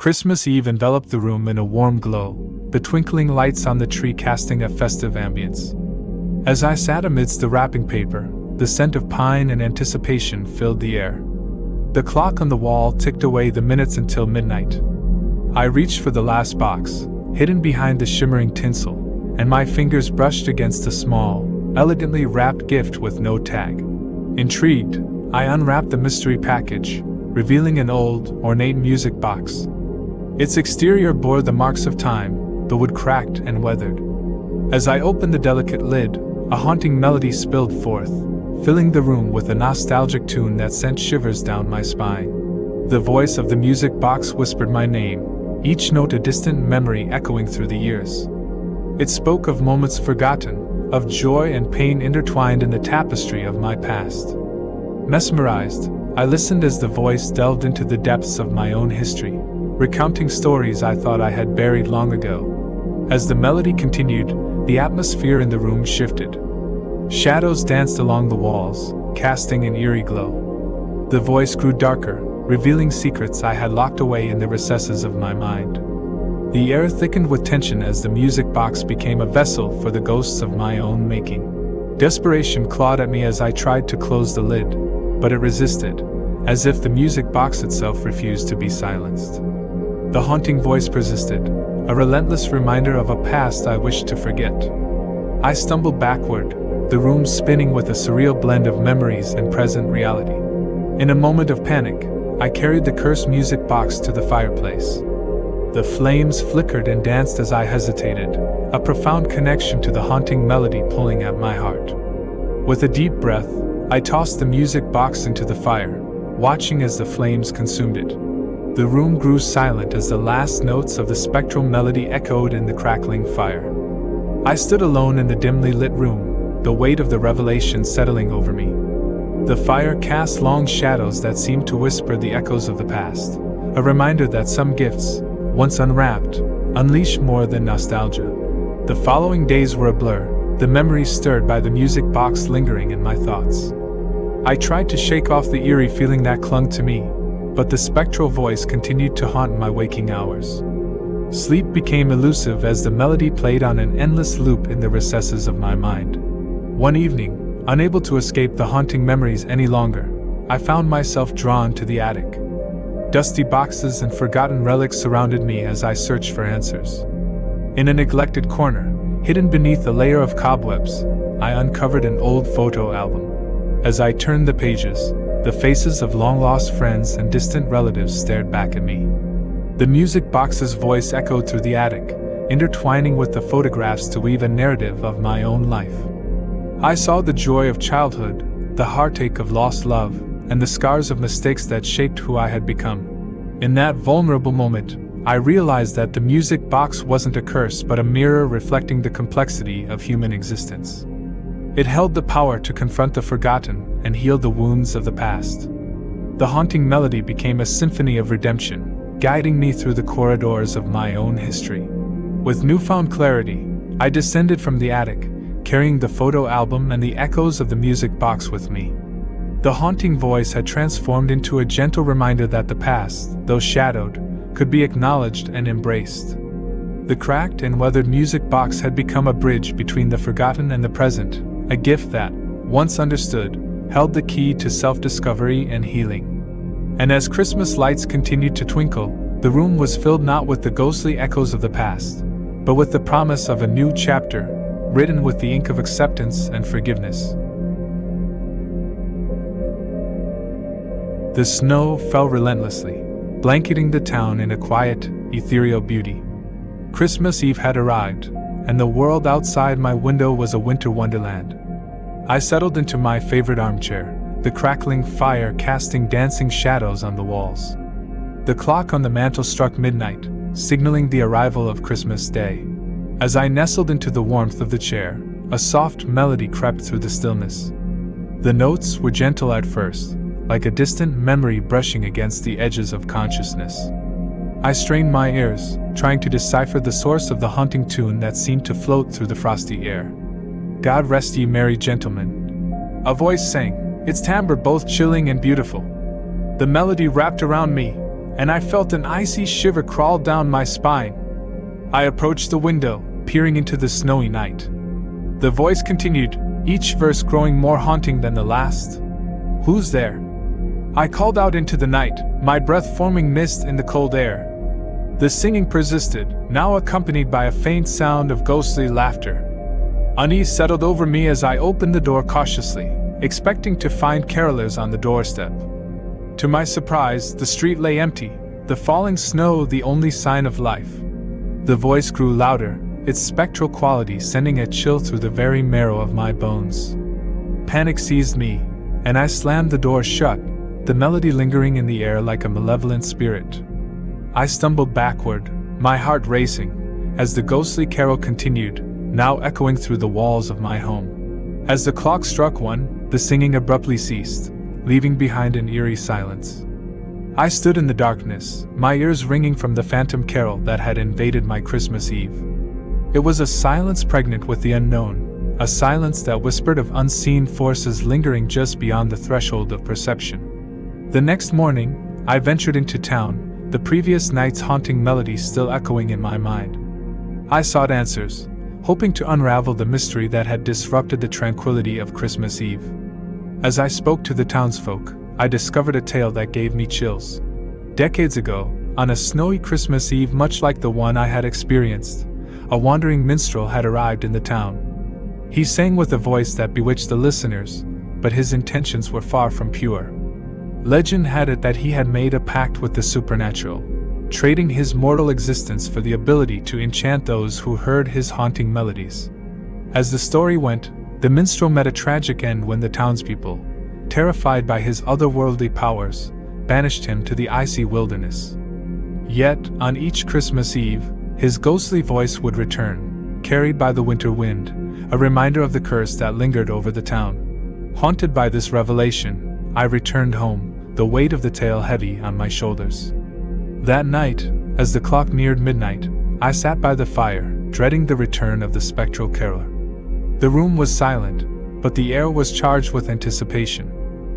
Christmas Eve enveloped the room in a warm glow, the twinkling lights on the tree casting a festive ambience. As I sat amidst the wrapping paper, the scent of pine and anticipation filled the air. The clock on the wall ticked away the minutes until midnight. I reached for the last box, hidden behind the shimmering tinsel, and my fingers brushed against a small, elegantly wrapped gift with no tag. Intrigued, I unwrapped the mystery package, revealing an old, ornate music box. Its exterior bore the marks of time, the wood cracked and weathered. As I opened the delicate lid, a haunting melody spilled forth, filling the room with a nostalgic tune that sent shivers down my spine. The voice of the music box whispered my name, each note a distant memory echoing through the years. It spoke of moments forgotten, of joy and pain intertwined in the tapestry of my past. Mesmerized, I listened as the voice delved into the depths of my own history, recounting stories I thought I had buried long ago. As the melody continued, the atmosphere in the room shifted. Shadows danced along the walls, casting an eerie glow. The voice grew darker, revealing secrets I had locked away in the recesses of my mind. The air thickened with tension as the music box became a vessel for the ghosts of my own making. Desperation clawed at me as I tried to close the lid, but it resisted, as if the music box itself refused to be silenced. The haunting voice persisted, a relentless reminder of a past I wished to forget. I stumbled backward, the room spinning with a surreal blend of memories and present reality. In a moment of panic, I carried the cursed music box to the fireplace. The flames flickered and danced as I hesitated, a profound connection to the haunting melody pulling at my heart. With a deep breath, I tossed the music box into the fire, watching as the flames consumed it. The room grew silent as the last notes of the spectral melody echoed in the crackling fire. I stood alone in the dimly lit room, the weight of the revelation settling over me. The fire cast long shadows that seemed to whisper the echoes of the past, a reminder that some gifts, once unwrapped, unleash more than nostalgia. The following days were a blur, the memories stirred by the music box lingering in my thoughts. I tried to shake off the eerie feeling that clung to me, but the spectral voice continued to haunt my waking hours. Sleep became elusive as the melody played on an endless loop in the recesses of my mind. One evening, unable to escape the haunting memories any longer, I found myself drawn to the attic. Dusty boxes and forgotten relics surrounded me as I searched for answers. In a neglected corner, hidden beneath a layer of cobwebs, I uncovered an old photo album. As I turned the pages, the faces of long-lost friends and distant relatives stared back at me. The music box's voice echoed through the attic, intertwining with the photographs to weave a narrative of my own life. I saw the joy of childhood, the heartache of lost love, and the scars of mistakes that shaped who I had become. In that vulnerable moment, I realized that the music box wasn't a curse but a mirror reflecting the complexity of human existence. It held the power to confront the forgotten and heal the wounds of the past. The haunting melody became a symphony of redemption, guiding me through the corridors of my own history. With newfound clarity, I descended from the attic, carrying the photo album and the echoes of the music box with me. The haunting voice had transformed into a gentle reminder that the past, though shadowed, could be acknowledged and embraced. The cracked and weathered music box had become a bridge between the forgotten and the present, a gift that, once understood, held the key to self-discovery and healing. And as Christmas lights continued to twinkle, the room was filled not with the ghostly echoes of the past, but with the promise of a new chapter, written with the ink of acceptance and forgiveness. The snow fell relentlessly, blanketing the town in a quiet, ethereal beauty. Christmas Eve had arrived, and the world outside my window was a winter wonderland. I settled into my favorite armchair, the crackling fire casting dancing shadows on the walls. The clock on the mantel struck midnight, signaling the arrival of Christmas Day. As I nestled into the warmth of the chair, a soft melody crept through the stillness. The notes were gentle at first, like a distant memory brushing against the edges of consciousness. I strained my ears, trying to decipher the source of the haunting tune that seemed to float through the frosty air. God rest ye merry gentlemen. A voice sang, its timbre both chilling and beautiful. The melody wrapped around me, and I felt an icy shiver crawl down my spine. I approached the window, peering into the snowy night. The voice continued, each verse growing more haunting than the last. "Who's there?" I called out into the night, my breath forming mist in the cold air. The singing persisted, now accompanied by a faint sound of ghostly laughter. Unease settled over me as I opened the door cautiously, expecting to find carolers on the doorstep. To my surprise, the street lay empty, the falling snow the only sign of life. The voice grew louder, its spectral quality sending a chill through the very marrow of my bones. Panic seized me, and I slammed the door shut, the melody lingering in the air like a malevolent spirit. I stumbled backward, my heart racing, as the ghostly carol continued, now echoing through the walls of my home. As the clock struck 1, the singing abruptly ceased, leaving behind an eerie silence. I stood in the darkness, my ears ringing from the phantom carol that had invaded my Christmas Eve. It was a silence pregnant with the unknown, a silence that whispered of unseen forces lingering just beyond the threshold of perception. The next morning, I ventured into town, the previous night's haunting melody still echoing in my mind. I sought answers, hoping to unravel the mystery that had disrupted the tranquility of Christmas Eve. As I spoke to the townsfolk, I discovered a tale that gave me chills. Decades ago, on a snowy Christmas Eve much like the one I had experienced, a wandering minstrel had arrived in the town. He sang with a voice that bewitched the listeners, but his intentions were far from pure. Legend had it that he had made a pact with the supernatural, trading his mortal existence for the ability to enchant those who heard his haunting melodies. As the story went, the minstrel met a tragic end when the townspeople, terrified by his otherworldly powers, banished him to the icy wilderness. Yet, on each Christmas Eve, his ghostly voice would return, carried by the winter wind, a reminder of the curse that lingered over the town. Haunted by this revelation, I returned home, the weight of the tale heavy on my shoulders. That night, as the clock neared midnight, I sat by the fire, dreading the return of the spectral caroler. The room was silent, but the air was charged with anticipation.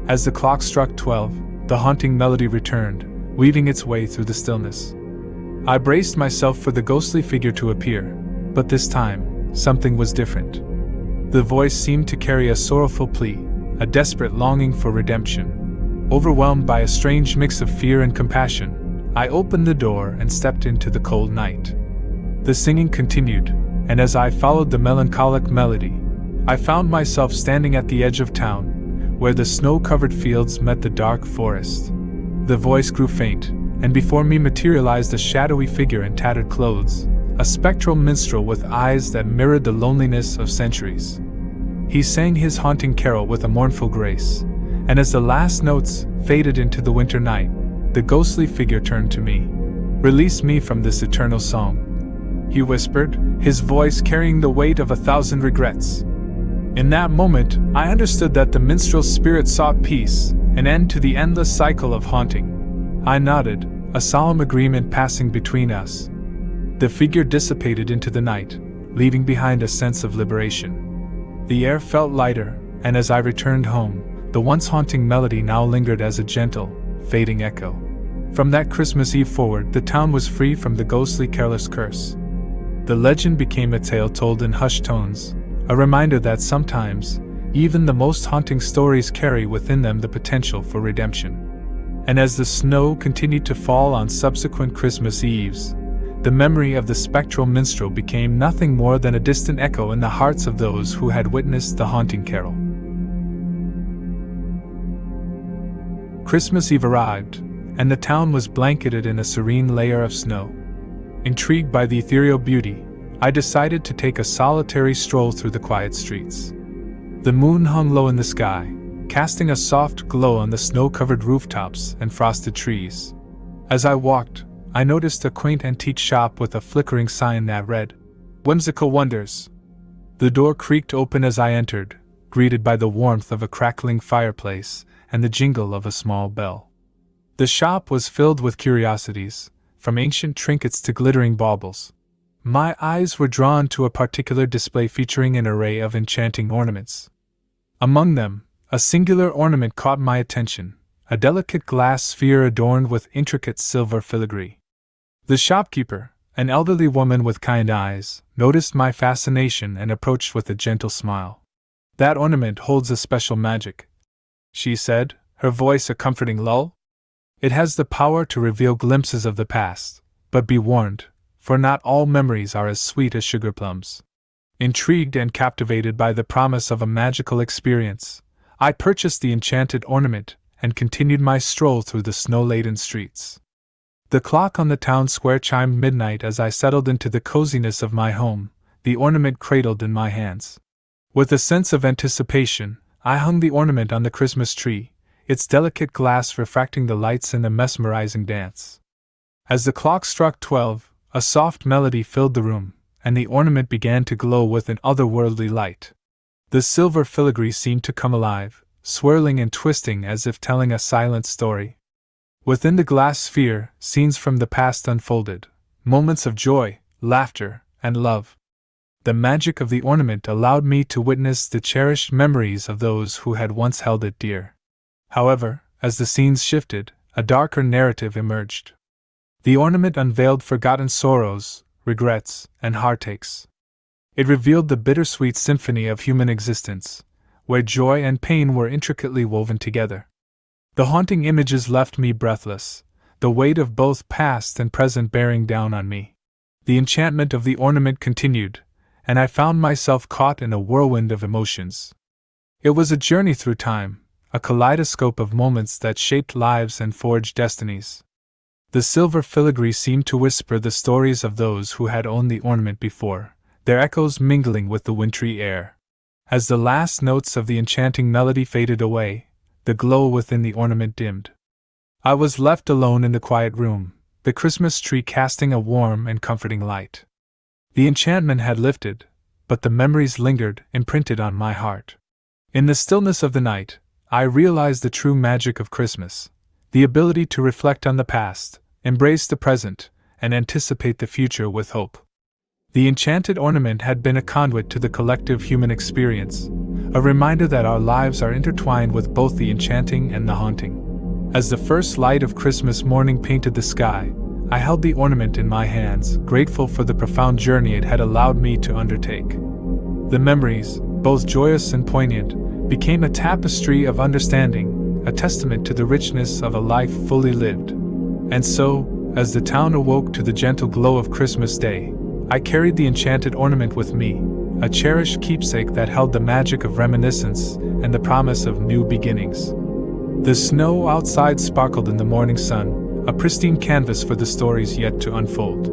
As the clock struck 12, the haunting melody returned, weaving its way through the stillness. I braced myself for the ghostly figure to appear, but this time, something was different. The voice seemed to carry a sorrowful plea, a desperate longing for redemption. Overwhelmed by a strange mix of fear and compassion, I opened the door and stepped into the cold night. The singing continued, and as I followed the melancholic melody, I found myself standing at the edge of town, where the snow-covered fields met the dark forest. The voice grew faint, and before me materialized a shadowy figure in tattered clothes, a spectral minstrel with eyes that mirrored the loneliness of centuries. He sang his haunting carol with a mournful grace, and as the last notes faded into the winter night, the ghostly figure turned to me. "Release me from this eternal song," he whispered, his voice carrying the weight of 1,000 regrets. In that moment, I understood that the minstrel's spirit sought peace, an end to the endless cycle of haunting. I nodded, a solemn agreement passing between us. The figure dissipated into the night, leaving behind a sense of liberation. The air felt lighter, and as I returned home, the once haunting melody now lingered as a gentle, fading echo. From that Christmas Eve forward, the town was free from the ghostly careless curse. The legend became a tale told in hushed tones, a reminder that sometimes, even the most haunting stories carry within them the potential for redemption. And as the snow continued to fall on subsequent Christmas Eves, the memory of the spectral minstrel became nothing more than a distant echo in the hearts of those who had witnessed the haunting carol. Christmas Eve arrived, and the town was blanketed in a serene layer of snow. Intrigued by the ethereal beauty, I decided to take a solitary stroll through the quiet streets. The moon hung low in the sky, casting a soft glow on the snow-covered rooftops and frosted trees. As I walked, I noticed a quaint antique shop with a flickering sign that read, "Whimsical Wonders." The door creaked open as I entered, greeted by the warmth of a crackling fireplace and the jingle of a small bell. The shop was filled with curiosities, from ancient trinkets to glittering baubles. My eyes were drawn to a particular display featuring an array of enchanting ornaments. Among them, a singular ornament caught my attention, a delicate glass sphere adorned with intricate silver filigree. The shopkeeper, an elderly woman with kind eyes, noticed my fascination and approached with a gentle smile. "That ornament holds a special magic," she said, her voice a comforting lull. "It has the power to reveal glimpses of the past, but be warned, for not all memories are as sweet as sugar plums." Intrigued and captivated by the promise of a magical experience, I purchased the enchanted ornament and continued my stroll through the snow-laden streets. The clock on the town square chimed midnight as I settled into the coziness of my home, the ornament cradled in my hands. With a sense of anticipation, I hung the ornament on the Christmas tree, its delicate glass refracting the lights in a mesmerizing dance. As the clock struck 12, a soft melody filled the room, and the ornament began to glow with an otherworldly light. The silver filigree seemed to come alive, swirling and twisting as if telling a silent story. Within the glass sphere, scenes from the past unfolded, moments of joy, laughter, and love. The magic of the ornament allowed me to witness the cherished memories of those who had once held it dear. However, as the scenes shifted, a darker narrative emerged. The ornament unveiled forgotten sorrows, regrets, and heartaches. It revealed the bittersweet symphony of human existence, where joy and pain were intricately woven together. The haunting images left me breathless, the weight of both past and present bearing down on me. The enchantment of the ornament continued, and I found myself caught in a whirlwind of emotions. It was a journey through time, a kaleidoscope of moments that shaped lives and forged destinies. The silver filigree seemed to whisper the stories of those who had owned the ornament before, their echoes mingling with the wintry air. As the last notes of the enchanting melody faded away, the glow within the ornament dimmed. I was left alone in the quiet room, the Christmas tree casting a warm and comforting light. The enchantment had lifted, but the memories lingered, imprinted on my heart. In the stillness of the night, I realized the true magic of Christmas, the ability to reflect on the past, embrace the present, and anticipate the future with hope. The enchanted ornament had been a conduit to the collective human experience, a reminder that our lives are intertwined with both the enchanting and the haunting. As the first light of Christmas morning painted the sky, I held the ornament in my hands, grateful for the profound journey it had allowed me to undertake. The memories, both joyous and poignant, became a tapestry of understanding, a testament to the richness of a life fully lived. And so, as the town awoke to the gentle glow of Christmas Day, I carried the enchanted ornament with me, a cherished keepsake that held the magic of reminiscence and the promise of new beginnings. The snow outside sparkled in the morning sun, a pristine canvas for the stories yet to unfold.